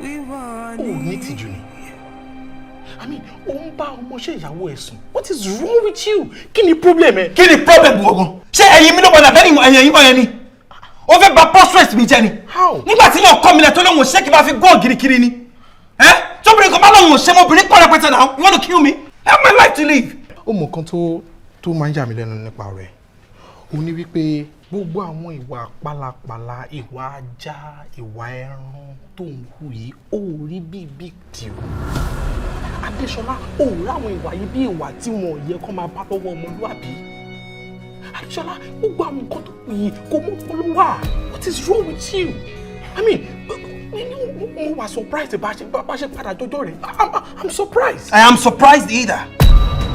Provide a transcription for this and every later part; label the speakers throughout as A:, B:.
A: Oh, need to journey. I mean, what is wrong with you? Kini problem eh?
B: Kini problem wogon? Ṣé ẹ̀yin mi ló padà bẹ́ẹ̀ ni ẹ̀yin bọ́ yẹn ni? Ó fẹ́ bà prosperous mi jẹ́ ni.
A: How?
B: Nígbà tí mo kọ́ mi lẹ̀ tó lóhùn ṣé kí n bá fi gbọ́ girikiri ni. Tóbìnrin kan bá lóhùn ṣé mo bìnrin pọ̀ rẹpẹtẹ náà. You want to kill me? I have my life to live.
A: Ó mọ kan tó máa ń yà mí lẹ́nu nípa rẹ̀. Ó ní wípé gbogbo àwọn ìwà pálapàla, ìwà ajá, ìwà ẹran tó ń hù yìí ó rí bí big deal. Adéṣọlá ó rí àwọn ìwà yìí bí ìwà tí wọn ò yẹ kó máa bá lọ́wọ́ ọmọlúwàbí. Adéṣọlá gbogbo àwọn nǹkan tó hù yìí kò mú ọpọlọ wá. What is wrong with you? I mean, mo wà surprised bá ṣe padà jọjọ rẹ̀. I'm surprised.
B: I am surprised either.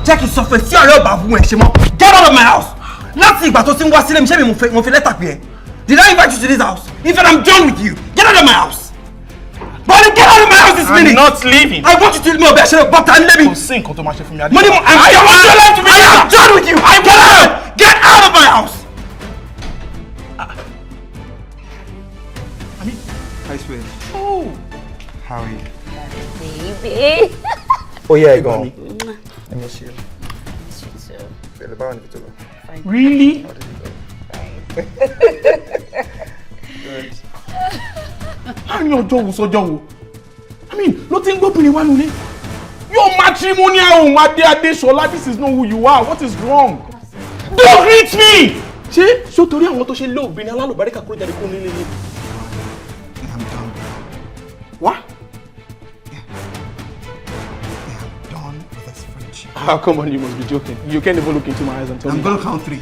B: Jẹ́ kí n sọ fún ẹ tí ọ̀rẹ́ ọba fún ẹ ṣe mọ́. Get out of my house. Láti ìgbà tó ti ń wá sílé mi ṣé mi mo fi lẹ́tà pé ẹ. Did I invite you to this house? In fact, I'm done with you. Get out of my house. Buddy, get out of my house this minute.
A: I'm not leaving.
B: I want you to leave me ọbẹ̀ ṣe bọ́tà ń lé mi.
A: Kò sí nǹkan tó máa ṣe fún mi.
B: I am done with you. Get out of my house. Hi, sweet.
A: Oh.
B: How are you?
C: Baby.
B: Oh yeah, go on. I miss you.
C: Miss you too.
A: Really?
B: Good.
A: Láàrin ọjọ́ wo sọ́jọ́ wo? I mean, ló ti ń gbóbìnrin wá nulẹ̀. Your matrimonial home, Adéṣọlá, this is not who you are. What is wrong? Don't greet me! Ṣé torí àwọn tó ṣe lé obìnrin alálùbáríkà kúrò jáde kúrò nílé ni?
B: I'm done.
A: What?
B: Yeah, I'm done with this friendship.
A: Ah, come on, you must be joking. You can't even look into my eyes and tell me.
B: I'm gonna count 3.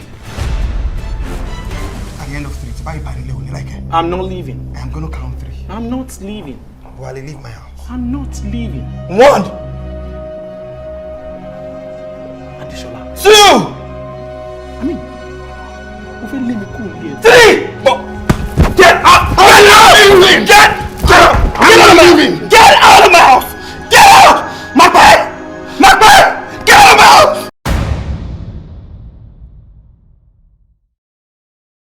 B: At the end of 3, it's about you like it.
A: I'm not leaving.
B: I'm gonna count 3.
A: I'm not leaving.
B: While I leave my house.
A: I'm not leaving.
B: 1.
A: Adéṣọlá.
B: 2.
A: I mean, ó fẹ́ lé mi kúrò nílé.
B: 3. But